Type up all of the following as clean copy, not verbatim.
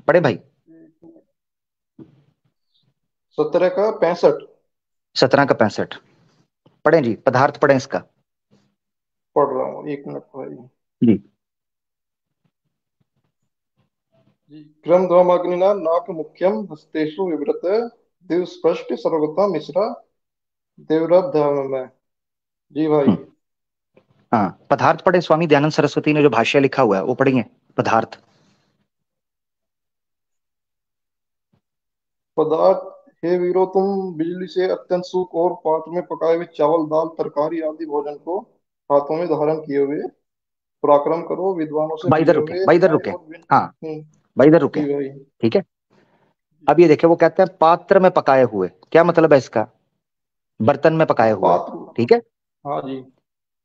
पढ़े भाई? 17 का 65। 17 का 65। पढ़े जी, पदार्थ पढ़े इसका। पढ़ रहा हूँ, एक मिनट भाई। जी। जी, क्रमध्वमग्निना नाक मुख्यम हस्तेषु विव्रत दिव स्पष्ट सर्वथा मिश्रा देवरथ में। जी भाई। हम्म। हाँ, पदार्थ पढ़े, स्वामी दयानंद सरस्वती ने जो भाष्य लिखा हुआ है वो पढ़ेंगे। पदार्थ। पदार्थ। हे वीरो, तुम बिजली से अत्यंत सूख और पात्र में पकाए हुए चावल दाल तरकारी आदि भोजन को हाथों में धारण किए हुए पराक्रम करो, विद्वानों से भाई इधर मिले रुके, हुए भाई इधर न्याय रुके। और हाँ, भाई इधर रुके। जी भाई। ठीक है। अब ये देखिए, वो कहते हैं पात्र में पकाए हुए, क्या मतलब है इसका? बर्तन में पकाए हुए। पात्र। ठीक है। हाँ जी।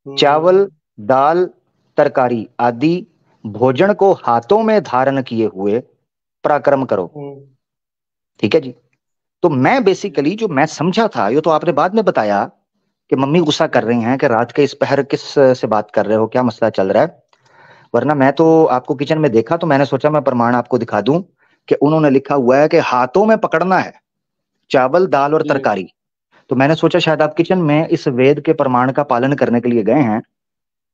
चावल, दाल, तरकारी आदि भोजन को हाथों में धारण किए हुए पराक्रम करो। हम्म, ठीक है जी। तो मैं जी बेसिकली जो मैं समझा था, ये तो आपने बाद में बताया कि मम्मी गुस्सा कर रही हैं कि रात के इस पहर किस से बात कर रहे हो, क्या मसला चल रहा है। वरना मैं तो आपको किचन में देखा तो मैंने सोचा मैं प्रमाण आपको दिखा दूं कि उन्होंने लिखा हुआ है कि हाथों में पकड़ना है चावल दाल और जी तरकारी। तो मैंने सोचा शायद आप किचन में इस वेद के प्रमाण का पालन करने के लिए गए हैं,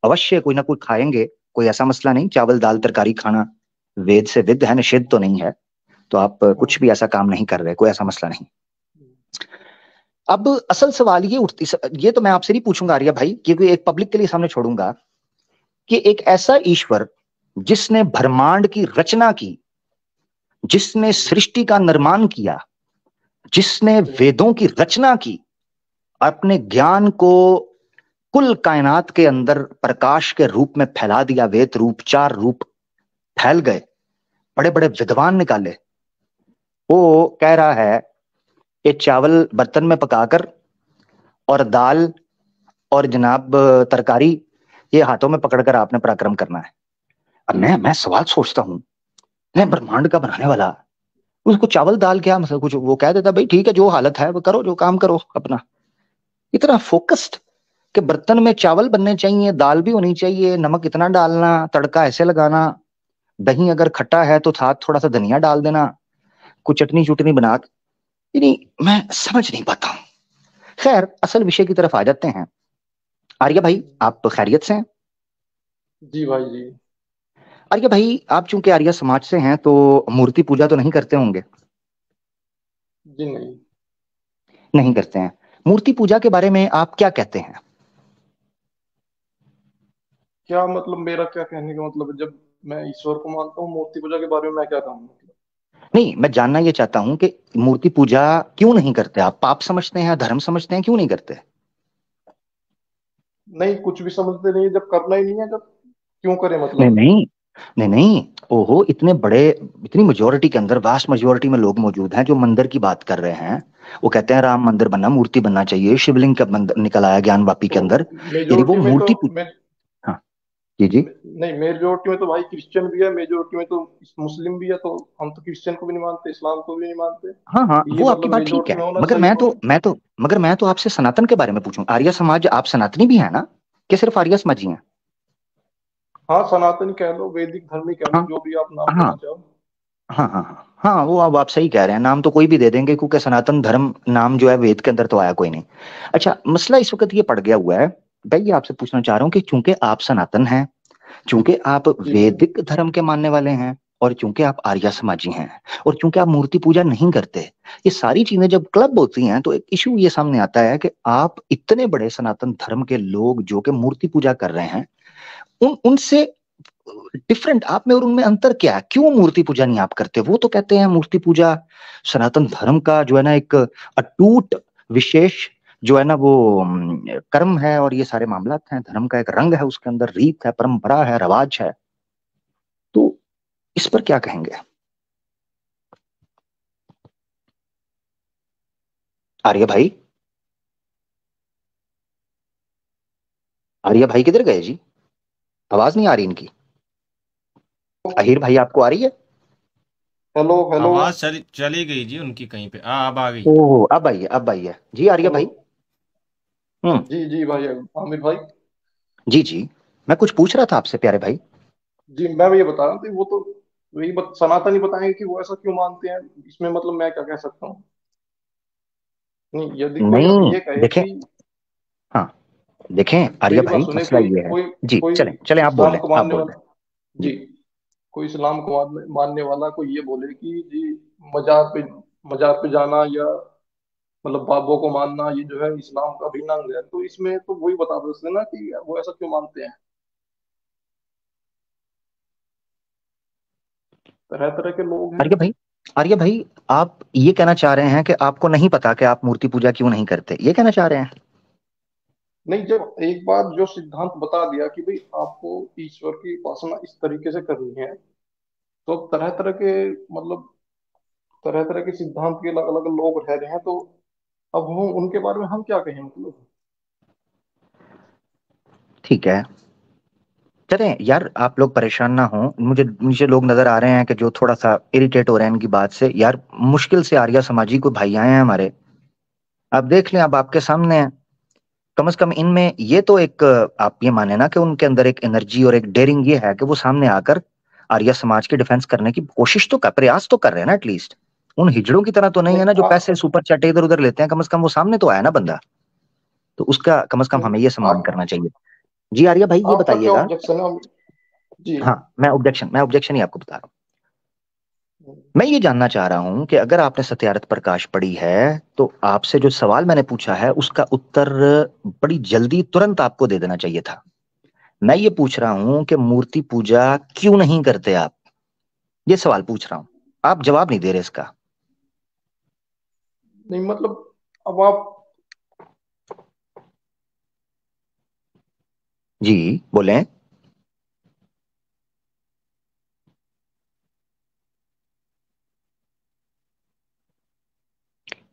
अवश्य कोई ना कोई खाएंगे। कोई ऐसा मसला नहीं, चावल दाल तरकारी खाना वेद से विद है, निषिद्ध तो नहीं है। तो आप कुछ हाँ। भी ऐसा काम नहीं कर रहे, कोई ऐसा मसला नहीं। अब असल सवाल ये उठती, ये तो मैं आपसे नहीं पूछूंगा आर्या भाई, क्योंकि एक पब्लिक के लिए सामने छोड़ूंगा कि एक ऐसा ईश्वर जिसने ब्रह्मांड की रचना की, जिसने जी सृष्टि का निर्माण किया, जिसने जी वेदों की रचना की, अपने ज्ञान को कुल कायनात के अंदर प्रकाश के रूप में फैला दिया, वेद रूप चार रूप फैल गए, बड़े बड़े विद्वान निकाले। वो कह रहा है कि चावल बर्तन में पकाकर और दाल और जनाब तरकारी ये हाथों में पकड़कर आपने पराक्रम करना है। अब मैं सवाल सोचता हूँ, मैं ब्रह्मांड का बनाने वाला, उसको चावल दाल क्या मतलब कुछ वो कह देता भाई ठीक है जो हालत है वो करो, जो काम करो अपना। इतना फोकस्ड कि बर्तन में चावल बनने चाहिए, दाल भी होनी चाहिए, नमक इतना डालना, तड़का ऐसे लगाना, दही अगर खट्टा है तो साथ थोड़ा सा धनिया डाल देना, कुछ चटनी चुटनी बना। नहीं, मैं समझ नहीं पाता हूँ। खैर, असल विषय की तरफ आ जाते हैं। आर्य भाई, आप खैरियत से हैं? जी भाई। जी आर्य भाई, आप चूंकि आर्य समाज से हैं तो मूर्ति पूजा तो नहीं करते होंगे? जी नहीं। नहीं करते हैं। मूर्ति पूजा के बारे में आप क्या कहते हैं? क्या मतलब, मेरा क्या कहने का मतलब है, जब मैं ईश्वर को मानता हूँ, मूर्ति पूजा के बारे में मैं क्या कहूँ मतलब। नहीं, मैं जानना ये चाहता हूं कि मूर्ति पूजा क्यों नहीं करते? आप पाप समझते हैं, धर्म समझते हैं, क्यों नहीं करते? नहीं, कुछ भी समझते नहीं है, जब करना ही नहीं है, जब क्यों करे नहीं मतलब। नहीं, नहीं नहीं। ओहो, इतने बड़े, इतनी मेजोरिटी के अंदर, वास्ट मेजोरिटी में लोग मौजूद हैं जो मंदिर की बात कर रहे हैं। वो कहते हैं राम मंदिर बनना, मूर्ति बनना चाहिए, शिवलिंग का मंदिर निकल आया ज्ञान वापी के तो अंदर। यदि वो मेजोरिटी में तो मूर्ति हाँ। जी जी। नहीं, मेजोरिटी में तो भाई क्रिश्चियन भी है, मेजोरिटी में तो मुस्लिम भी है, तो हम तो क्रिश्चियन को भी नहीं मानते, इस्लाम को भी नहीं मानते। हाँ हाँ, ये वो आपकी मतलब बात ठीक मेजोरिटी है, में होना मगर सही थोड़ी। मैं तो आपसे सनातन के बारे में पूछूं। आर्य समाज, आप सनातनी भी है ना, कि सिर्फ आर्य समाजी हैं? हाँ, सनातनी कह लो, वैदिक धर्मी कह लो, हाँ जो भी आप नाम हाँ देना चाहो। हाँ हाँ हाँ हाँ, वो अब आप सही कह रहे हैं, नाम तो कोई भी दे देंगे क्योंकि सनातन धर्म नाम जो है वेद के अंदर तो आया कोई नहीं। अच्छा, मसला इस वक्त ये पड़ गया हुआ है। भाई ये आपसे पूछना चाह रहा हूँ कि चूंकि आप सनातन हैं, चूंकि आप जी भाई। वैदिक धर्म के मानने वाले हैं, और चूंकि आप आर्य समाजी हैं, और चूंकि आप मूर्ति पूजा नहीं करते, ये सारी चीजें जब क्लब होती हैं तो एक इशू ये सामने आता है कि आप इतने बड़े सनातन धर्म के लोग जो कि मूर्ति पूजा कर रहे हैं, उन उनसे डिफरेंट आप में और उनमें अंतर क्या है? क्यों मूर्ति पूजा नहीं आप करते? वो तो कहते हैं मूर्ति पूजा सनातन धर्म का जो है ना एक अटूट विशेष जो है ना वो कर्म है, और ये सारे मामलात हैं, धर्म का एक रंग है, उसके अंदर रीत है, परंपरा है, रवाज है। तो इस पर क्या कहेंगे आर्य भाई? आर्य भाई किधर गए जी? आवाज नहीं आ रही इनकी। अहिर भाई, आपको आ रही है? Hello hello. आवाज चली चली गई जी उनकी कहीं पे। अब आ गई। ओह, अब आई है, अब आई है जी आर्य हेलो। भाई। हम्म। जी जी भाई। आमिर भाई। जी जी। मैं कुछ पूछ रहा था आपसे प्यारे भाई। जी, मैं भी ये बता रहा था, वो तो वही सनातनी बताएंगे कि वो ऐसा क्यों मानते हैं, इसमें मतलब मैं क्या कह सकता हूँ। नहीं, यदि कोई अब नहीं ये कहे देखें, कि, हाँ देखें आर्य मेरी बात भाई, सुने, मसला कोई ये है। कोई जी कोई चलें चलें, आप बोल इस्लाम रहे को हैं, आप मानने बोल रहे वाला, हैं जी, जी। कोई इस्लाम को मानने वाला कोई ये बोले कि जी मजार पे मजार पे जाना या मतलब बाबों को मानना ये जो है इस्लाम का अभिन्न अंग है, तो इसमें तो वही बता दो उसने ना कि वो ऐसा क्यों मानते हैं। तरह तरह के लोग हैं। आर्य भाई, आर्य भाई, आप ये कहना चाह रहे हैं कि आपको नहीं पता कि आप मूर्ति पूजा क्यों नहीं करते, ये कहना चाह रहे हैं? नहीं, जब एक बार जो सिद्धांत बता दिया कि भाई आपको ईश्वर की उपासना इस तरीके से करनी है, तो अब तरह तरह के मतलब तरह तरह के सिद्धांत के अलग अलग लोग रह रहे हैं, तो अब हम उनके बारे में हम क्या कहें मतलब। ठीक है, चलें यार, आप लोग परेशान ना हो, मुझे नीचे लोग नजर आ रहे हैं कि जो थोड़ा सा इरिटेट हो रहे हैं इनकी बात से। यार मुश्किल से आर्य समाजी को भाई आए हैं हमारे, आप देख लें, अब आपके सामने है। कम से कम इनमें ये तो एक, आप ये माने ना कि उनके अंदर एक एनर्जी और एक डेयरिंग ये है कि वो सामने आकर आर्य समाज की डिफेंस करने की कोशिश तो कर, प्रयास तो कर रहे हैं ना एटलीस्ट। उन हिजड़ों की तरह तो नहीं है नहीं ना जो पैसे सुपर चैटे इधर उधर लेते हैं, कम से कम वो सामने तो आया ना बंदा, तो उसका कम से कम नहीं, हमें ये सम्मान करना आप चाहिए। जी आर्य भाई ये आपका क्या बताइएगा। ऑब्जेक्शन है जी। हाँ, मैं ऑब्जेक्शन ही आपको बता रहा हूँ। मैं ये जानना चाह रहा हूं कि अगर आपने सत्यार्थ प्रकाश पढ़ी है, तो आपसे जो सवाल मैंने पूछा है उसका उत्तर बड़ी जल्दी तुरंत आपको दे देना चाहिए था। मैं ये पूछ रहा हूं कि मूर्ति पूजा क्यों नहीं करते आप, ये सवाल पूछ रहा हूं, आप जवाब नहीं दे रहे इसका। नहीं मतलब, अब आप, जी बोलें।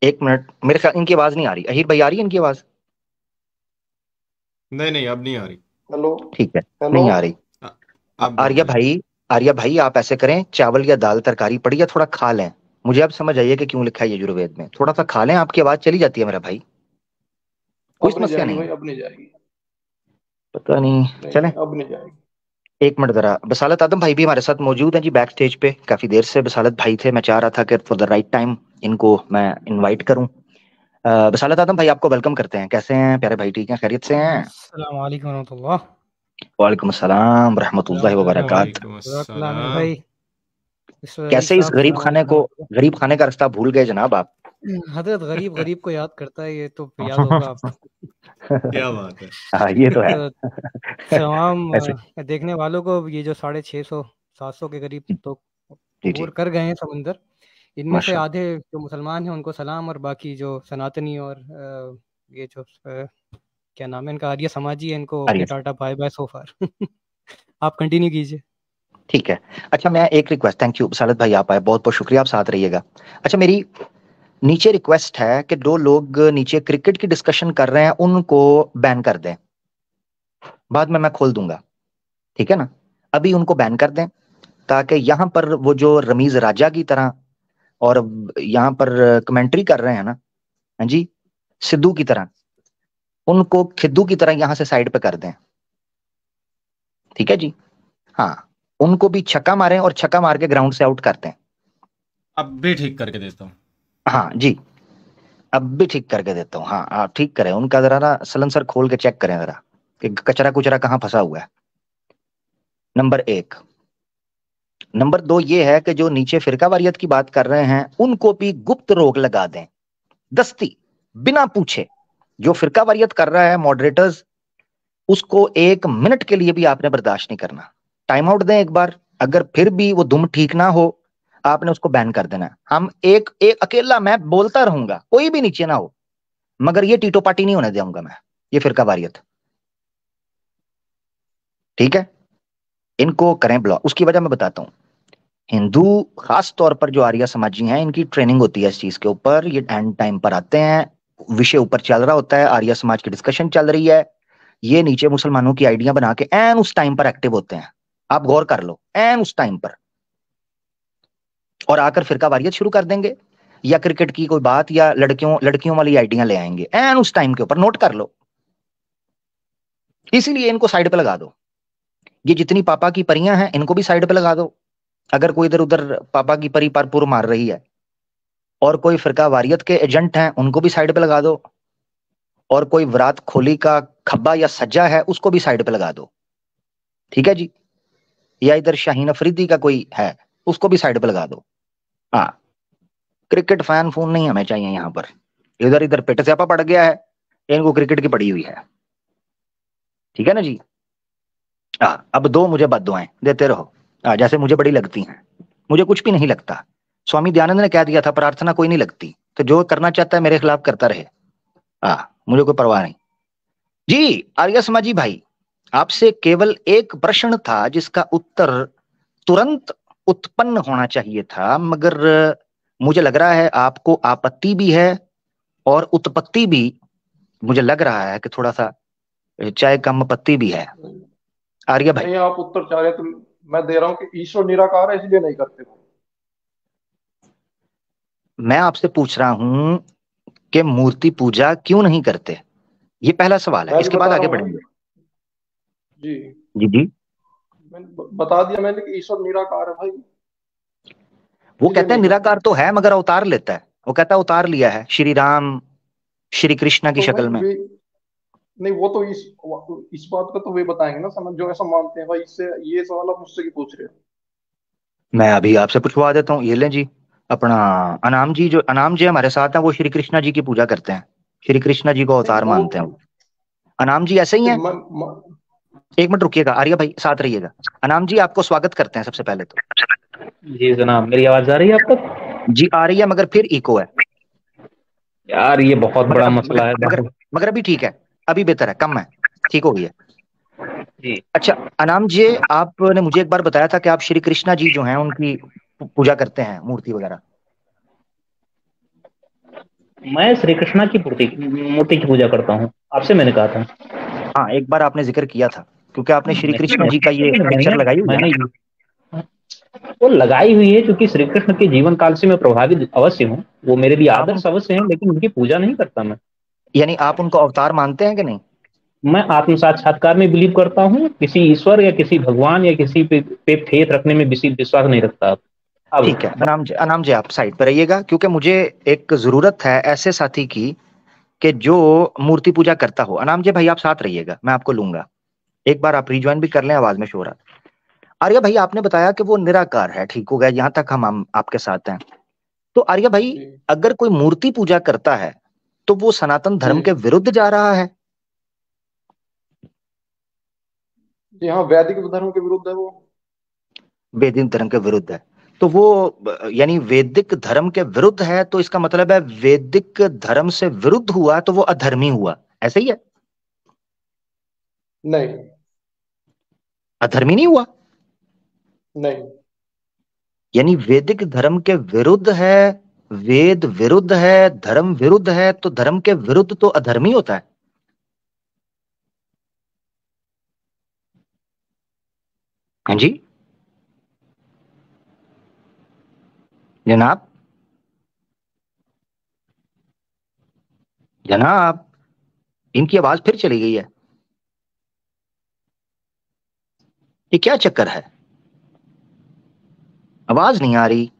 एक मिनट, मेरे ख्याल इनकी आवाज नहीं आ रही, अहीर भाई आ रही है इनकी आवाज? नहीं नहीं, अब नहीं आ रही। हेलो, ठीक है, हेलो। नहीं आ रही। आ- अब आर्या बोलिए। भाई, आर्या भाई आप ऐसे करें, चावल या दाल तरकारी पड़ी या थोड़ा खा लें। मुझे अब समझ आइए कि क्यों लिखा है यजुर्वेद में, थोड़ा सा खा लें, आपकी आवाज चली जाती है मेरा भाई, कोई अब नहीं समस्या जाएगी नहीं भाई, है। अब नहीं जाएगी। पता नहीं, नहीं चलें। नहीं, अब नहीं जाएगी। एक मिनट जरा, बसालत आदम भाई भी हमारे साथ मौजूद हैं जी बैक स्टेज पे, काफी देर से बसालत भाई थे, मैं चाह रहा था कि फॉर द राइट टाइम इनको मैं इनवाइट करूं। बसालत आदम भाई आपको वेलकम करते हैं, कैसे हैं प्यारे भाई, ठीक हैं, खैरियत से हैं? अस्सलाम वालेकुम रहमतुल्लाह। वालेकुम अस्सलाम रहमतुल्लाहि व जज़ाकल्लाह बरकात। वालेकुम जज़ाकल्लाह आमिर अस्सलाम। भाई। भाई कैसे इस साहब, गरीब सलाम खाने अलैकुम को, रहमतुल्लाह। गरीब खाने का रास्ता भूल गए जनाब आप? हजरत गरीब गरीब को याद करता है, ये तो याद होगा आपको। क्या बात है। हाँ ये तो है। तो तमाम ऐसे, देखने वालों को ये जो 650-700 के करीब तो जी जी, अबूर कर गए हैं समंदर। इनमें से माशाल्लाह। आधे जो मुसलमान हैं उनको सलाम, और बाकी जो सनातनी और ये जो क्या नाम है इनका, आर्य समाजी है, इनको ओके आर्य, टाटा बाय बाय सो फार। आप कंटिन्यू कीजिए। ठीक है। अच्छा मैं एक रिक्वेस्ट, थैंक यू बसालत भाई, आप आए, बहुत बहुत शुक्रिया, आप साथ रहिएगा। अच्छा मेरी नीचे रिक्वेस्ट है कि दो लोग नीचे क्रिकेट की डिस्कशन कर रहे हैं उनको बैन कर दें, बाद में मैं खोल दूंगा, ठीक है ना? अभी उनको बैन कर दें, ताकि यहां पर वो जो रमीज राजा की तरह और यहां पर कमेंट्री कर रहे हैं ना, हाँ जी, सिद्धू की तरह, उनको खिद्दू की तरह यहां से साइड पे कर दें, ठीक है जी? हाँ, उनको भी छक्का मारें और छक्का मार के ग्राउंड से आउट कर दें। अब भी ठीक करके देता हूँ। हाँ जी, अब भी ठीक करके देता हूँ, हाँ आप ठीक करें, उनका जरा ना सलनसर खोल के चेक करें जरा कि कचरा कुचरा कहाँ फंसा हुआ है। नंबर एक। नंबर दो ये है कि जो नीचे फिरका वारियत की बात कर रहे हैं उनको भी गुप्त रोक लगा दें, दस्ती, बिना पूछे। जो फिरका वारियत कर रहा है मॉडरेटर्स, उसको 1 मिनट के लिए भी आपने बर्दाश्त नहीं करना, टाइम आउट दें एक बार, अगर फिर भी वो दुम ठीक ना हो आपने उसको बैन कर देना। हम एक एक अकेला मैं बोलता रहूंगा, कोई भी नीचे ना हो, मगर ये टीटो पार्टी नहीं होने दूंगा मैं, ये फिरका वारियत, ठीक है? इनको करें ब्लॉक, उसकी वजह मैं बताता हूँ। हिंदू, खास तौर पर जो आर्य समाजी हैं, इनकी ट्रेनिंग होती है इस चीज के ऊपर, ये एंड टाइम पर आते हैं, विषय ऊपर चल रहा होता है, आर्य समाज की डिस्कशन चल रही है, ये नीचे मुसलमानों की आइडिया बना के एन उस टाइम पर एक्टिव होते हैं, आप गौर कर लो, एन उस टाइम पर, और आकर फिरका वारियत शुरू कर देंगे, या क्रिकेट की कोई बात, या लड़कियों लड़कियों वाली आइडिया ले आएंगे एन उस टाइम के ऊपर, नोट कर लो। इसीलिए इनको साइड पे लगा दो, ये जितनी पापा की परियां हैं इनको भी साइड पे लगा दो, अगर कोई इधर उधर पापा की परी पर पुर मार रही है और कोई फिरका वारियत के एजेंट हैं उनको भी साइड पे लगा दो, और कोई विराट कोहली का खब्बा या सज्जा है उसको भी साइड पे लगा दो, ठीक है जी। या इधर शाहीन अफरीदी का कोई है उसको भी साइड पे लगा दो। हाँ, क्रिकेट फैन फोन नहीं हमें चाहिए यहाँ पर। इधर इधर पेट स्यापा पड़ गया है, इनको क्रिकेट की पड़ी हुई है, ठीक है ना जी। अब दो मुझे बद्दुआएं देते रहो जैसे मुझे बड़ी लगती हैं। मुझे कुछ भी नहीं लगता। स्वामी दयानंद ने कह दिया था प्रार्थना कोई नहीं लगती, तो जो करना चाहता है मेरे खिलाफ करता रहे, मुझे कोई परवाह नहीं जी। आर्य समाजी भाई, आपसे केवल एक प्रश्न था जिसका उत्तर तुरंत उत्पन्न होना चाहिए था, मगर मुझे लग रहा है आपको आपत्ति भी है और उत्पत्ति भी, मुझे लग रहा है कि थोड़ा सा चाहे कम पत्ती भी है। आर्य भाई, नहीं, आप उत्तर चाह रहे हैं तो मैं दे रहा हूँ कि ईश्वर निराकार है इसलिए नहीं करते। मैं आपसे पूछ रहा हूं कि मूर्ति पूजा क्यों नहीं करते, ये पहला सवाल है, मैं भी इसके बाद बता आगे रहा हूँ बढ़ेंगे। जी। जी जी। मैंने बता दिया मैंने कि ईश्वर निराकार है भाई, वो इसलिए कहते हैं नहीं करते। निराकार तो है मगर अवतार लेता है, वो कहता है अवतार लिया है श्री राम श्री कृष्णा की तो भाई शक्ल में। वे नहीं, वो तो इस बात का तो वे बताएंगे ना, समझ जो ऐसा मानते हैं भाई। इससे ये सवाल आप मुझसे क्यों पूछ रहे हो? मैं अभी आपसे पूछवा देता हूँ, ये लें जी। अपना अनाम जी, जो अनाम जी हमारे साथ हैं, वो श्री कृष्णा जी की पूजा करते हैं, श्री कृष्णा जी को नहीं अवतार वो मानते हैं वो। अनाम जी ऐसे ही फिर हैं। एक मिनट रुकिएगा आर्य भाई, साथ रहिएगा। अनाम जी आपको स्वागत करते हैं सबसे पहले तो। जी जनाब, मेरी आवाज आ रही है आप तक? जी आ रही है मगर फिर इको है यार ये बहुत मगर बड़ा अब मसला है। मगर अभी ठीक है, अभी बेहतर है, कम है, ठीक हो गई है। जी अच्छा अनाम जी, आपने मुझे एक बार बताया था कि आप श्री कृष्णा जी जो हैं उनकी पूजा करते हैं, मूर्ति वगैरह। मैं श्री कृष्णा की मूर्ति की पूजा करता हूँ, आपसे मैंने कहा था। हाँ एक बार आपने जिक्र किया था, क्योंकि आपने श्री कृष्णा जी का ये मैंने पिक्चर लगाई हुई है मैंने ना। वो लगाई हुई है क्योंकि श्री कृष्ण के जीवन काल से मैं प्रभावित अवश्य हूँ। वो मेरे लिए आप आदर्श अवश्य हैं, लेकिन उनकी पूजा नहीं करता मैं। यानी आप उनको अवतार मानते हैं कि नहीं? मैं आत्म साक्षात्कार में बिलीव करता हूँ, किसी ईश्वर या किसी भगवान या किसी पे फेथ रखने में विश्वास नहीं रखता। अब ठीक है अनाम जी आप साइड पर रहिएगा, क्योंकि मुझे एक जरूरत है ऐसे साथी की कि जो मूर्ति पूजा करता हो। अनाम जी भाई आप साथ रहिएगा, मैं आपको लूंगा। एक बार आप रिज्वाइन भी कर लें, आवाज में शोर। आर्य भाई आपने बताया कि वो निराकार है, ठीक हो गया, यहां तक हम आपके साथ हैं। तो आर्य भाई, जी अगर कोई मूर्ति पूजा करता है तो वो सनातन धर्म के जी विरुद्ध जा रहा है। जी हाँ, वैदिक धर्म के विरुद्ध है वो। वैदिक धर्म के विरुद्ध है, तो वो यानी वैदिक धर्म के विरुद्ध है, तो इसका मतलब है वैदिक धर्म से विरुद्ध हुआ तो वो अधर्मी हुआ, ऐसे ही है? नहीं अधर्मी नहीं हुआ? नहीं यानी वैदिक धर्म के विरुद्ध है, वेद विरुद्ध है, धर्म विरुद्ध है, तो धर्म के विरुद्ध तो अधर्मी होता है। हाँ जी जनाब, जनाब इनकी आवाज फिर चली गई है, ये क्या चक्कर है? आवाज नहीं आ रही।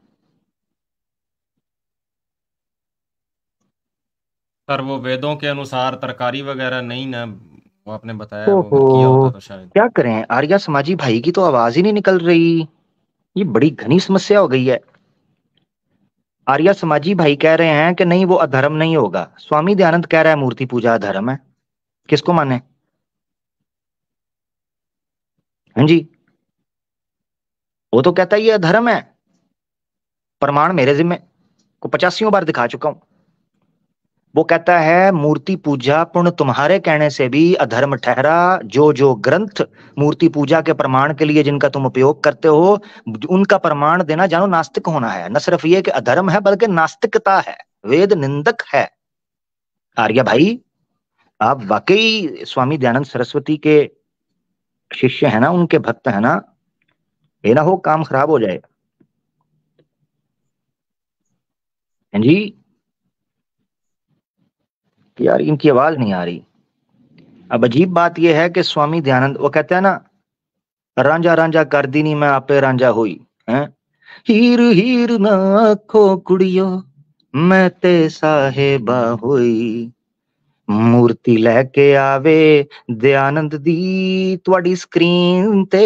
सर वो वेदों के अनुसार तरकारी वगैरह नहीं ना, वो आपने बताया, वो ओहो, अगर किया होता तो शायद। क्या करें, आर्या समाजी भाई की तो आवाज ही नहीं निकल रही, ये बड़ी घनी समस्या हो गई है। आर्या समाजी भाई कह रहे हैं कि नहीं वो अधर्म नहीं होगा, स्वामी दयानंद कह रहा है मूर्ति पूजा अधर्म है, किसको माने? हाँ जी, वो तो कहता है ये अधर्म है, प्रमाण मेरे जिम्मे को 85 बार दिखा चुका हूं। वो कहता है मूर्ति पूजा पुण्य तुम्हारे कहने से भी अधर्म ठहरा, जो जो ग्रंथ मूर्ति पूजा के प्रमाण के लिए जिनका तुम उपयोग करते हो उनका प्रमाण देना जानो नास्तिक होना है। न सिर्फ ये कि अधर्म है बल्कि नास्तिकता है, वेद निंदक है। आर्य भाई आप वाकई स्वामी दयानंद सरस्वती के शिष्य है ना, उनके भक्त है ना, ये ना हो काम खराब हो जाए। हाँ जी यार इनकी आवाज नहीं आ रही। अब अजीब बात यह है कि स्वामी दयानंद वो कहते हैं ना, रांझा रांझा कर दी नहीं मैं आपे रांझा हुई है, हीर हीर ना आखो कुड़ियो मैं ते साहेबा होई, मूर्ति लैके आवे दयानंद दी तुहाडी स्क्रीन ते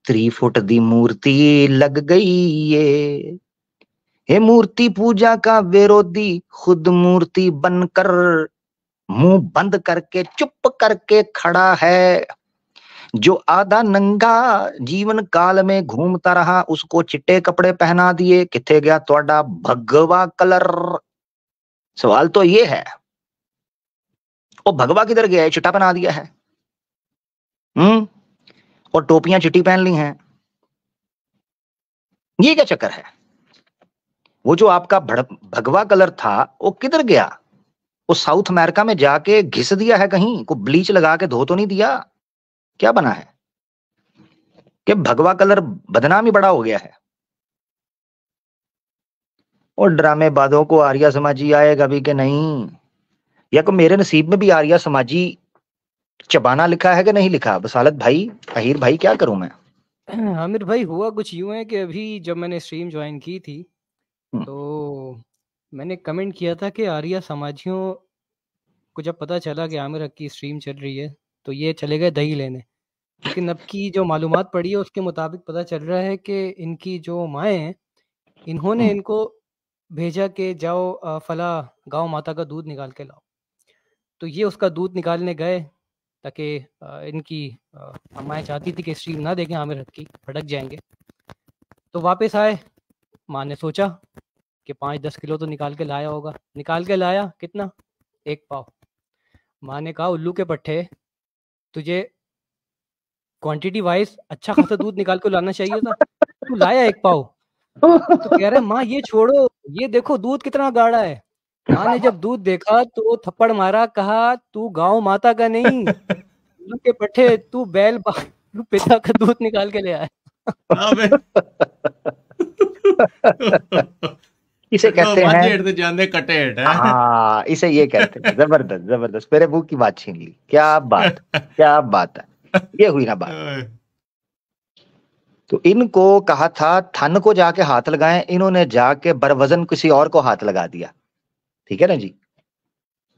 3 फुट दी मूर्ति लग गई ये। हे मूर्ति पूजा का विरोधी खुद मूर्ति बनकर मुंह बंद करके चुप करके खड़ा है। जो आधा नंगा जीवन काल में घूमता रहा उसको चिट्टे कपड़े पहना दिए, किथे गया तुहाडा भगवा कलर? सवाल तो ये है, वो भगवा किधर गया है? चिट्टा पहना दिया है, और टोपियां चिट्टी पहन ली हैं, ये क्या चक्कर है? वो जो आपका भगवा कलर था वो किधर गया? वो साउथ अमेरिका में जाके घिस दिया है कहीं? को ब्लीच लगा के धो तो नहीं दिया? क्या बना है कि भगवा कलर बदनाम ही बड़ा हो गया है? और ड्रामेबाजों को आर्या समाजी आएगा भी कि नहीं? या को मेरे नसीब में भी आर्या समाजी चबाना लिखा है कि नहीं लिखा? बसालत भाई, अहीर भाई, क्या करूं मैं? आमिर भाई, हुआ कुछ यूं है कि अभी जब मैंने स्ट्रीम ज्वाइन की थी तो मैंने कमेंट किया था कि आर्या समाजियों को जब पता चला कि आमिर हक की स्ट्रीम चल रही है तो ये चले गए दही लेने। लेकिन अब की जो मालूमात पड़ी है उसके मुताबिक पता चल रहा है कि इनकी जो माएँ हैं इन्होंने इनको भेजा कि जाओ फला गांव माता का दूध निकाल के लाओ। तो ये उसका दूध निकालने गए ताकि इनकी अम्माएँ चाहती थी कि स्ट्रीम ना देखें आमिर हक की, भड़क जाएंगे। तो वापस आए, माँ ने सोचा कि 5-10 किलो तो निकाल के लाया होगा। निकाल के लाया कितना? 1 पाव। माँ ने कहा उल्लू के पट्टे, तुझे क्वांटिटी वाइज अच्छा खासा दूध निकाल के लाना चाहिए था, तू लाया 1 पाव। तो कह रहे माँ ये छोड़ो, ये देखो दूध कितना गाढ़ा है। माँ ने जब दूध देखा तो थप्पड़ मारा, कहा तू गांव माता का नहीं, उल्लू के पट्टे, तू बैल पिता का दूध निकाल के ले आया। इसे कहते हैं, हाँ, इसे ये कहते हैं। जबरदस्त जबरदस्त, मेरे मुंह की बात छीन ली। क्या बात, क्या बात है, ये हुई ना बात। तो इनको कहा था थन को जाके हाथ लगाएं, इन्होंने जाके बरवजन किसी और को हाथ लगा दिया। ठीक है ना जी?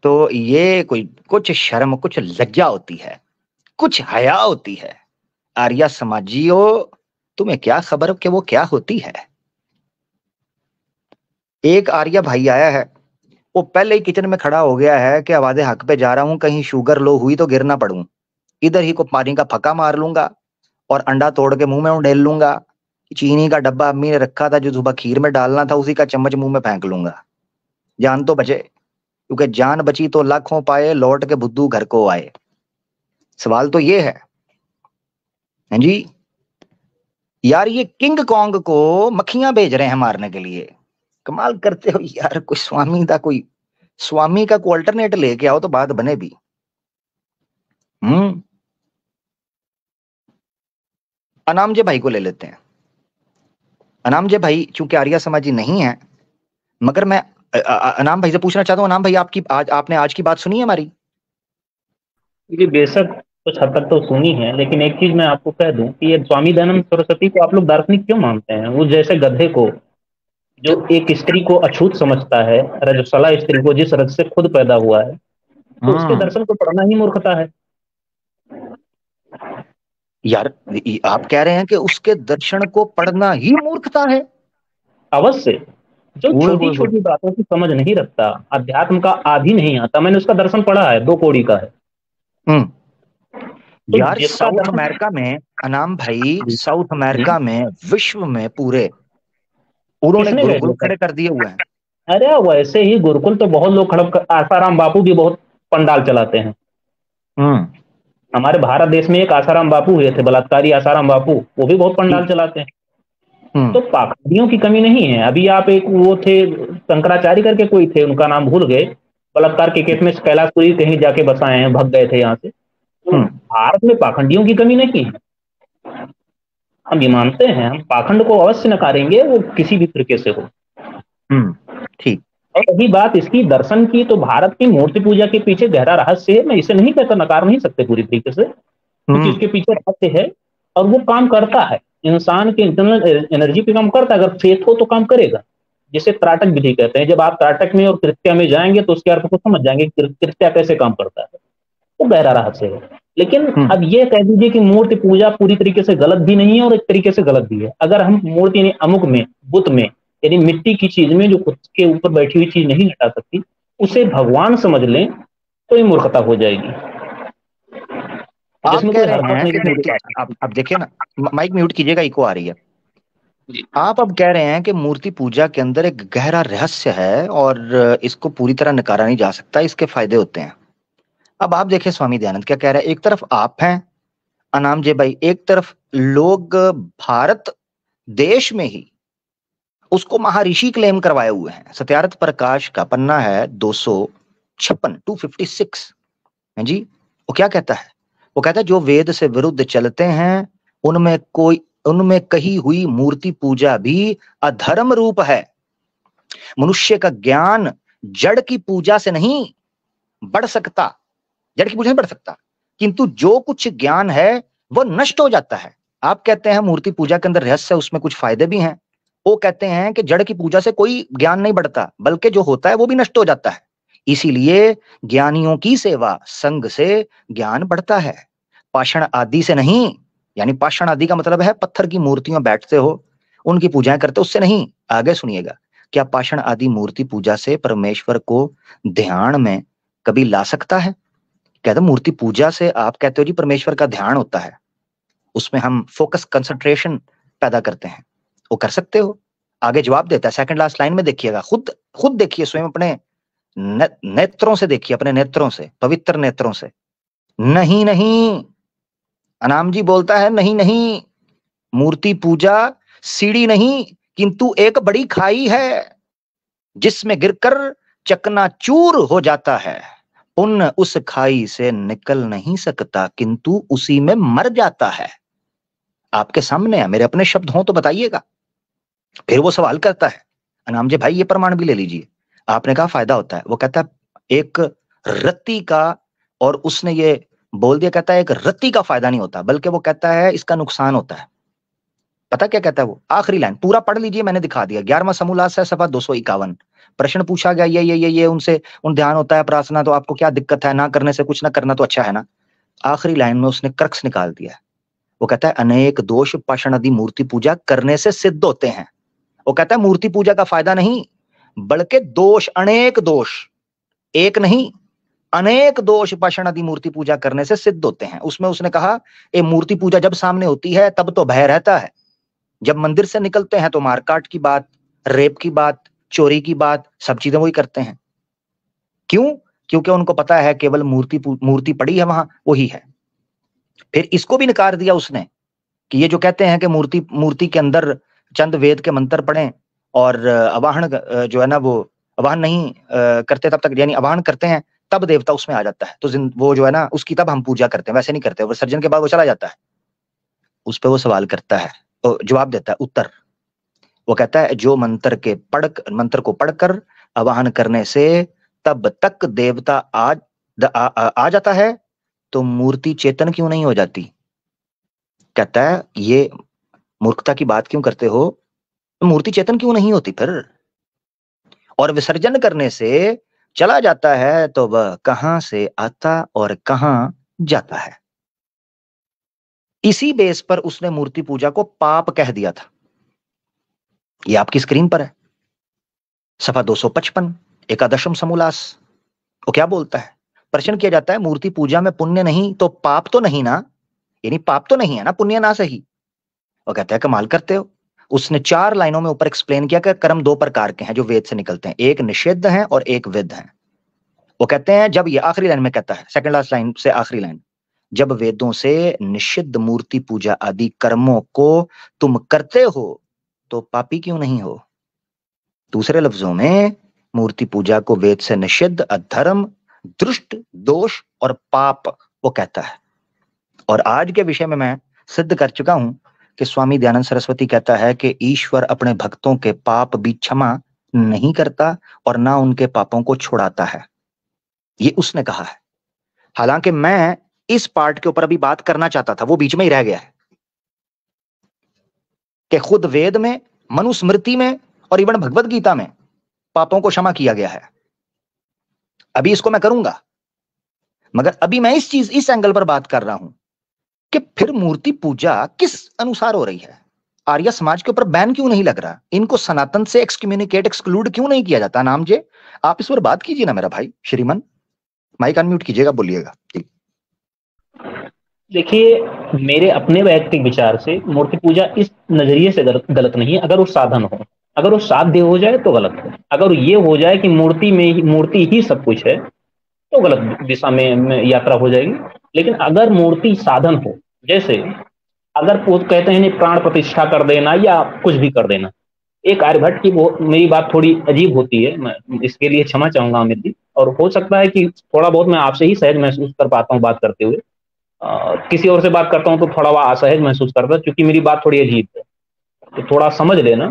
तो ये कोई कुछ शर्म, कुछ लज्जा होती है, कुछ हया होती है। आर्या समाजियों, तुम्हें क्या खबर कि वो क्या होती है? एक आर्या भाई आया है, वो पहले ही किचन में खड़ा हो गया है कि आवाज़े हक पे जा रहा हूं, कहीं शुगर लो हुई तो गिर ना पड़ूं, इधर ही को पानी का फक्का मार लूंगा और अंडा तोड़ के मुंह में उड़ेल लूंगा। चीनी का डब्बा अम्मी ने रखा था जो सुबह खीर में डालना था, उसी का चम्मच मुंह में फेंक लूंगा। जान तो बचे, क्योंकि जान बची तो लाखों पाए, लौट के बुद्धू घर को आए। सवाल तो ये है जी यार, ये किंग कॉन्ग को मक्खियां भेज रहे हैं मारने के लिए। कमाल करते हो यार, कोई स्वामी का कोई अल्टरनेट लेके आओ तो बात बने भी। अनामजे भाई को ले लेते हैं। अनामजे भाई चूंकि आर्या समाजी नहीं है, मगर मैं अनाम भाई से पूछना चाहता हूँ, अनाम भाई आपने आज की बात सुनी है हमारी? जी बेशक कुछ हद तक तो सुनी है, लेकिन एक चीज मैं आपको कह दूं कि ये स्वामी दयानंद सरस्वती को आप लोग दार्शनिक क्यों मानते हैं? वो जैसे गधे को, जो एक स्त्री को अछूत समझता है, रजस्वला स्त्री को जिस रज से खुद पैदा हुआ है, तो उसके दर्शन को पढ़ना ही मूर्खता है। यार आप कह रहे हैं कि उसके दर्शन को पढ़ना ही मूर्खता है? अवश्य। जो छोटी छोटी बातों की समझ नहीं रखता, अध्यात्म का आदि नहीं आता, मैंने उसका दर्शन पढ़ा है, 2 कौड़ी का है। तो यार साउथ अमेरिका में, अनाम भाई, साउथ अमेरिका में, विश्व में पूरे उन्होंने गुरुकुल खड़े कर दिए हुए हैं। अरे वैसे ही गुरुकुल तो बहुत लोग खड़े, आसाराम बापू भी बहुत पंडाल चलाते हैं। हमारे भारत देश में एक आसाराम बापू हुए थे, बलात्कारी आसाराम बापू, वो भी बहुत पंडाल चलाते हैं। तो पाखंडियों की कमी नहीं है। अभी आप एक वो थे शंकराचार्य करके कोई थे, उनका नाम भूल गए, बलात्कार के केस में कैलाशपुरी कहीं जाके बसाए हैं, भग गए थे यहाँ से। भारत में पाखंडियों की कमी नहीं है, हम ये मानते हैं। हम पाखंड को अवश्य नकारेंगे, वो किसी भी तरीके से हो। ठीक। और रही बात इसकी दर्शन की, तो भारत की मूर्ति पूजा के पीछे गहरा रहस्य है। मैं इसे नहीं कहता, नकार नहीं सकते पूरी तरीके से, क्योंकि इसके पीछे रहस्य है और वो काम करता है। इंसान के इंटरनल एनर्जी पे काम करता है। अगर फेथ हो तो काम करेगा, जिसे त्राटक विधि कहते हैं। जब आप त्राटक में और कृत्या में जाएंगे तो उसके अर्थ को समझ जाएंगे कि कृत्या कैसे काम करता है, वो गहरा रहस्य है। लेकिन अब ये कह दीजिए कि मूर्ति पूजा पूरी तरीके से गलत भी नहीं है और एक तरीके से गलत भी है। अगर हम मूर्ति यानी अमुक में, बुत में, यानी मिट्टी की चीज में जो खुद के ऊपर बैठी हुई चीज नहीं हटा सकती, उसे भगवान समझ लें तो ये मूर्खता हो जाएगी। आप कह रहे हैं कि अब देखिए ना, माइक म्यूट कीजिएगा, इको आ रही है। आप अब कह रहे हैं कि मूर्ति पूजा के अंदर एक गहरा रहस्य है और इसको पूरी तरह नकारा नहीं जा सकता, इसके फायदे होते हैं। अब आप देखिए स्वामी दयानंद क्या कह रहे हैं। एक तरफ आप हैं अनाम जे भाई, एक तरफ लोग भारत देश में ही उसको महर्षि क्लेम करवाए हुए हैं। सत्यार्थ प्रकाश का पन्ना है 256 है जी। वो क्या कहता है? वो कहता है जो वेद से विरुद्ध चलते हैं उनमें कही हुई मूर्ति पूजा भी अधर्म रूप है। मनुष्य का ज्ञान जड़ की पूजा से नहीं बढ़ सकता, जड़ की पूजा नहीं बढ़ सकता, किंतु जो कुछ ज्ञान है वो नष्ट हो जाता है। आप कहते हैं मूर्ति पूजा के अंदर रहस्य है, उसमें कुछ फायदे भी हैं। वो कहते हैं कि जड़ की पूजा से कोई ज्ञान नहीं बढ़ता, बल्कि जो होता है वो भी नष्ट हो जाता है। इसीलिए ज्ञानियों की सेवा संग से ज्ञान बढ़ता है, पाषाण आदि से नहीं। यानी पाषाण आदि का मतलब है पत्थर की मूर्तियों बैठते हो, उनकी पूजाएं करते, उससे नहीं। आगे सुनिएगा, क्या पाषाण आदि मूर्ति पूजा से परमेश्वर को ध्यान में कभी ला सकता है? कहते मूर्ति पूजा से आप कहते हो जी परमेश्वर का ध्यान होता है, उसमें हम फोकस कंसंट्रेशन पैदा करते हैं, वो कर सकते हो? आगे जवाब देता है सेकंड लास्ट लाइन में, देखिएगा, खुद देखिए, स्वयं अपने नेत्रों से देखिए, अपने नेत्रों से, पवित्र नेत्रों से। नहीं नहीं, अनाम जी बोलता है नहीं नहीं, मूर्ति पूजा सीढ़ी नहीं किंतु एक बड़ी खाई है जिसमें गिरकर चकनाचूर हो जाता है। पुण्य उस खाई से निकल नहीं सकता किंतु उसी में मर जाता है। आपके सामने है, मेरे अपने शब्द हों तो बताइएगा। फिर वो सवाल करता है, अनाम जी भाई ये प्रमाण भी ले लीजिए। आपने कहा फायदा होता है, वो कहता है एक रत्ती का, और उसने ये बोल दिया, कहता है एक रत्ती का फायदा नहीं होता, बल्कि वो कहता है इसका नुकसान होता है। पता क्या कहता है वो? आखिरी लाइन पूरा पढ़ लीजिए, मैंने दिखा दिया। 11वां समूलास है, सफा 251। प्रश्न पूछा गया ये उनसे, उन ध्यान होता है प्रार्थना, तो आपको क्या दिक्कत है? ना करने से कुछ ना करना तो अच्छा है ना। आखिरी लाइन में उसने क्रक्स निकाल दिया। वो कहता है अनेक दोष पाषाण आदि मूर्ति पूजा करने से सिद्ध होते हैं। वो कहता है मूर्ति पूजा का फायदा नहीं, बल्कि दोष, अनेक दोष, एक नहीं अनेक दोष पाषाण आदि मूर्ति पूजा करने से सिद्ध होते हैं। उसमें उसने कहा ये मूर्ति पूजा जब सामने होती है तब तो भय रहता है, जब मंदिर से निकलते हैं तो मारकाट की बात, रेप की बात, चोरी की बात, सब चीजें वही करते हैं। क्यों? क्योंकि उनको पता है केवल मूर्ति पड़ी है वहां, वही है। फिर इसको भी नकार दिया उसने कि ये जो कहते हैं कि मूर्ति के अंदर चंद वेद के मंत्र पढ़ें और आवाहन जो है ना वो आवाहन नहीं करते तब तक, यानी आवाहन करते हैं तब देवता उसमें आ जाता है, तो वो जो है ना उसकी तब हम पूजा करते हैं, वैसे नहीं करते, विसर्जन के बाद वो चला जाता है। उस पर वो सवाल करता है, तो जवाब देता है, उत्तर वो कहता है जो मंत्र को पढ़कर आवाहन करने से तब तक देवता आ जाता है तो मूर्ति चेतन क्यों नहीं हो जाती? कहता है ये मूर्खता की बात क्यों करते हो, मूर्ति चेतन क्यों नहीं होती फिर? और विसर्जन करने से चला जाता है तो वह कहां से आता और कहां जाता है। इसी बेस पर उसने मूर्ति पूजा को पाप कह दिया था। ये आपकी स्क्रीन पर है, सफा 255, 11वां समूलास। वो क्या बोलता है? प्रश्न किया जाता है मूर्ति पूजा में पुण्य नहीं तो पाप तो नहीं ना, यानी पाप तो नहीं है ना, पुण्य ना सही। वो कहता है कमाल करते हो। उसने 4 लाइनों में ऊपर एक्सप्लेन किया कि कर्म 2 प्रकार के हैं जो वेद से निकलते हैं, एक निषिद्ध है और एक विद्ध है। वो कहते हैं जब ये आखिरी लाइन में कहता है, सेकंड लास्ट लाइन से आखिरी लाइन, जब वेदों से निषिद्ध मूर्ति पूजा आदि कर्मों को तुम करते हो तो पापी क्यों नहीं हो? दूसरे लफ्जों में मूर्ति पूजा को वेद से निषिद्ध, अधर्म, दुष्ट, दोष और पाप वो कहता है। और आज के विषय में मैं सिद्ध कर चुका हूं कि स्वामी दयानंद सरस्वती कहता है कि ईश्वर अपने भक्तों के पाप भी क्षमा नहीं करता और ना उनके पापों को छुड़ाता है, ये उसने कहा है। हालांकि मैं इस पार्ट के ऊपर अभी बात करना चाहता था, वो बीच में ही रह गया है। कि खुद वेद में, मनुस्मृति में और इवन भगवत गीता में पापों को क्षमा किया गया है। अभी इसको मैं करूंगा, मगर अभी मैं इस एंगल पर बात कर रहा हूं कि फिर मूर्ति पूजा किस अनुसार हो रही है? आर्य समाज के ऊपर बैन क्यों नहीं लग रहा? इनको सनातन से एक्सक्लूड क्यों नहीं किया जाता? नाम जी, आप इस पर बात कीजिए ना मेरा भाई श्रीमान। माइक अनम्यूट कीजिएगा, बोलिएगा। देखिए, मेरे अपने वैयक्तिक विचार से मूर्ति पूजा इस नजरिए से गलत नहीं है। अगर वो साधन हो, अगर वो साध्य हो जाए तो गलत है। अगर ये हो जाए कि मूर्ति ही सब कुछ है तो गलत दिशा में यात्रा हो जाएगी। लेकिन अगर मूर्ति साधन हो, जैसे अगर वो कहते हैं प्राण प्रतिष्ठा कर देना या कुछ भी कर देना, एक आर्यभट्ट की वो मेरी बात थोड़ी अजीब होती है, मैं इसके लिए क्षमा चाहूंगा अमित जी, और हो सकता है कि थोड़ा बहुत मैं आपसे ही सहज महसूस कर पाता हूँ बात करते हुए। किसी और से बात करता हूँ तो थोड़ा वह असहज महसूस करता है, क्योंकि मेरी बात थोड़ी अजीब है, तो थोड़ा समझ लेना।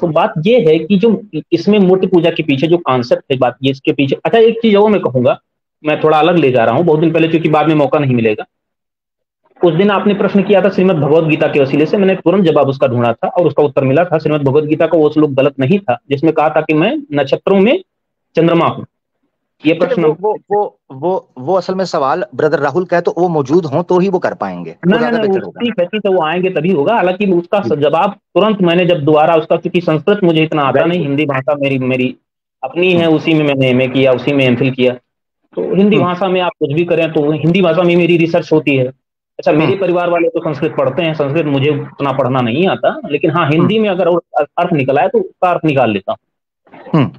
तो बात ये है कि जो इसमें मूर्ति पूजा के पीछे जो कॉन्सेप्ट है, बात ये इसके पीछे, अच्छा एक चीज और मैं कहूंगा, मैं थोड़ा अलग ले जा रहा हूँ बहुत दिन पहले, क्योंकि बाद में मौका नहीं मिलेगा। उस दिन आपने प्रश्न किया था श्रीमद् भगवद गीता के वसीले से, मैंने तुरंत जवाब उसका ढूंढा था और उसका उत्तर मिला था। श्रीमद् भगवद गीता का वो श्लोक गलत नहीं था जिसमें कहा था कि मैं नक्षत्रों में चंद्रमा हूँ। ये प्रश्न वो असल में सवाल ब्रदर राहुल कहे तो वो मौजूद हो तो ही वो कर पाएंगे। तो वो आएंगे तभी होगा। हालांकि उसका जवाब तुरंत मैंने जब दोबारा उसका, क्योंकि संस्कृत मुझे इतना आता नहीं, हिंदी भाषा मेरी अपनी है, उसी में मैंने एमए किया, उसी में एमफिल किया, तो हिंदी भाषा में आप कुछ भी करें तो हिंदी भाषा में मेरी रिसर्च होती है। अच्छा, मेरे परिवार वाले तो संस्कृत पढ़ते हैं, संस्कृत मुझे उतना पढ़ना नहीं आता, लेकिन हाँ हिंदी में अगर अर्थ निकला है तो उसका अर्थ निकाल लेता हूँ।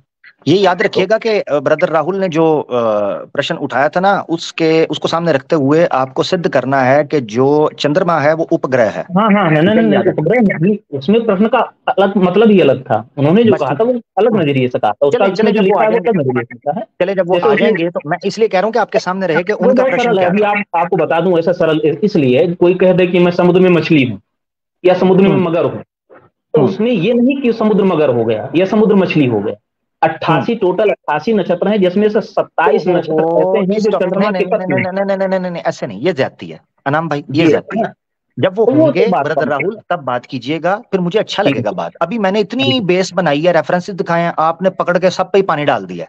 ये याद रखिएगा कि ब्रदर राहुल ने जो प्रश्न उठाया था ना, उसको सामने रखते हुए आपको सिद्ध करना है कि जो चंद्रमा है वो उपग्रह है। हाँ, नहीं, उपग्रह नहीं, उसमें प्रश्न का अलग मतलब ही अलग था। उन्होंने जो कहा था वो अलग नजरिए से कहा था, उसका उसमें जो लिखा है वो अलग नजरिए से है। चले जब वो आ जाएंगे तो मैं इसलिए कह रहा हूँ कि आपके सामने रहे कि उनका प्रश्न क्या है। अभी आपको बता दूं, ऐसा सरल इसलिए, कोई कह दे कि मैं समुद्र में मछली हूँ या समुद्र में मगर हूँ, तो उसमें ये नहीं कि समुद्र मगर हो गया या समुद्र मछली हो गया। 88 नक्षत्र हैं, जिसमें से 27 नक्षत्र ऐसे हैं जो चंद्रमा के पथ में। नहीं, ऐसे नहीं, ये ज्यादती है अनाम भाई, ये ज्यादती है। जब वो होंगे ब्रदर राहुल तब बात कीजिएगा, फिर मुझे अच्छा लगेगा बात। अभी मैंने इतनी बेस बनाई है, रेफरेंसेस दिखाए हैं, आपने पकड़ के सब पे ही पानी डाल दिया।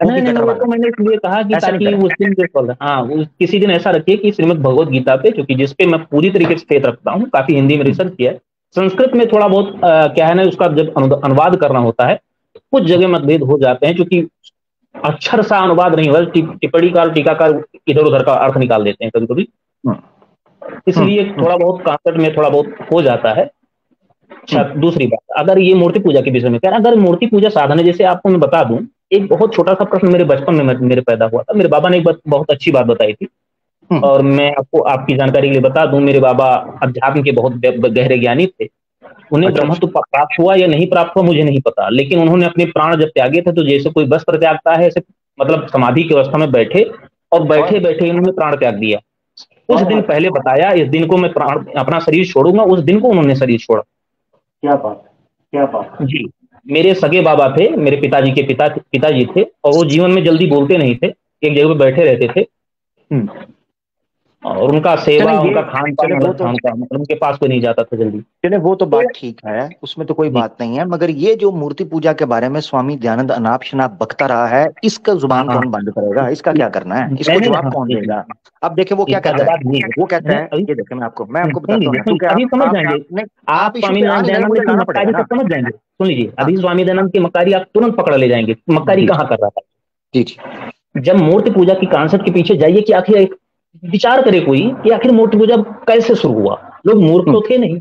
नहीं, तो मैंने इसलिए कहा कि ताकि उस दिन किसी दिन ऐसा रखिए कि श्रीमद् भगवद गीता पे, क्योंकि जिसपे मैं पूरी तरीके से फेथ रखता हूँ, काफी हिंदी में रिसर्च किया है, संस्कृत में थोड़ा बहुत क्या है ना, उसका जब अनुवाद करना होता है कुछ जगह मतभेद हो जाते हैं, क्योंकि अक्षर सा अनुवाद नहीं हुआ, टिप्पणीकार टीकाकार इधर उधर का अर्थ निकाल देते हैं कभी कभी, इसलिए थोड़ा बहुत कॉन्सेप्ट में थोड़ा बहुत हो जाता है। दूसरी बात, अगर ये मूर्ति पूजा के विषय में कह रहा, अगर मूर्ति पूजा साधन है, जैसे आपको मैं बता दूं, एक बहुत छोटा सा प्रश्न मेरे बचपन में मेरे पैदा हुआ था। मेरे बाबा ने एक बहुत अच्छी बात बताई थी, और मैं आपको आपकी जानकारी के लिए बता दूं, मेरे बाबा अध्यात्म के बहुत गहरे ज्ञानी थे। उन्हें ब्रह्मत्व प्राप्त हुआ या नहीं प्राप्त हुआ मुझे नहीं पता, लेकिन उन्होंने अपने प्राण जब त्यागे थे तो जैसे कोई वस्त्र त्यागता है, ऐसे मतलब समाधि की अवस्था में बैठे और बैठे बैठे उन्होंने प्राण त्याग दिया। कुछ दिन पहले बताया, इस दिन को मैं प्राण अपना शरीर छोड़ूंगा, उस दिन को उन्होंने शरीर छोड़ा। क्या बात जी। मेरे सगे बाबा थे, मेरे पिताजी के पिताजी थे, और वो जीवन में जल्दी बोलते नहीं थे, एक जगह पे बैठे रहते थे, और उनका सेवा, उनका खान पान, मतलब उनके पास कोई नहीं जाता था जल्दी। चले वो तो बात ठीक है, उसमें तो कोई बात नहीं है, मगर ये जो मूर्ति पूजा के बारे में स्वामी दयानंद अनाप शनाप बकता रहा है, इसका जुबान कौन बंद करेगा? इसका क्या करना है? इसको जवाब कौन देगा? अब देखिए वो क्या कहता है, वो कहता है, ये देखिए मैं आपको बताता हूँ, समझ जाएंगे आप स्वामी दयानंद की मक्कारी से समझ जाएंगे। सुन लीजिए, अभी स्वामी दयानंद की मक्कारी आप तुरंत पकड़ ले जाएंगे, मक्कारी कहाँ कर रहा था। जी, जब मूर्ति पूजा की कॉन्सेप्ट के पीछे जाइए कि आखिर विचार करे कोई कि आखिर मूर्ति पूजा कैसे शुरू हुआ। लोग मूर्ख तो थे नहीं,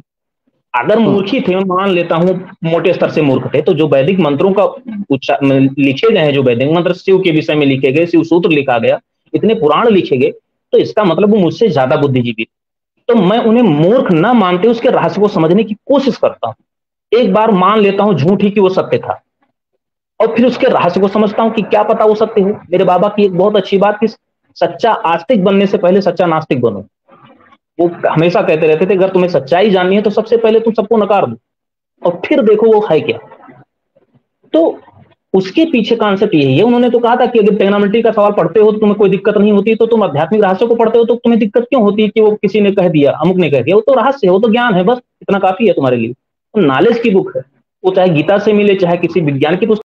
अगर मूर्ख ही थे, मैं मान लेता हूँ मोटे स्तर से मूर्ख थे, तो जो वैदिक मंत्रों का लिखे गए हैं, जो वैदिक मंत्र शिव के विषय में लिखे गए, शिव सूत्र लिखा गया, इतने पुराण लिखे गए, तो इसका मतलब वो मुझसे ज्यादा बुद्धिजीवी। तो मैं उन्हें मूर्ख न मानते उसके रहस्य को समझने की कोशिश करता हूँ। एक बार मान लेता हूँ झूठ ही कि वो सत्य था, और फिर उसके रहस्य को समझता हूँ कि क्या पता वो सत्य हो। मेरे बाबा की एक बहुत अच्छी बात कि सच्चा आस्तिक बनने से पहले सच्चा नास्तिक बनो। वो हमेशा कहते रहते थे, अगर तुम्हें सच्चाई जाननी है तो सबसे पहले तुम सबको नकार दो और फिर देखो वो है क्या। तो उसके पीछे कॉन्सेप्ट यही है। उन्होंने तो कहा था कि अगर टेक्नोलॉजी का सवाल पढ़ते हो तो तुम्हें कोई दिक्कत नहीं होती, तो तुम आध्यात्मिक रहस्य को पढ़ते हो तो तुम्हें दिक्कत क्यों होती है कि वो किसी ने कह दिया, अमुक ने कह दिया। वो तो रहस्य है, वो तो ज्ञान है, बस इतना काफी है तुम्हारे लिए। नॉलेज की बुक है, वो चाहे गीता से मिले, चाहे किसी विज्ञान की पुस्तक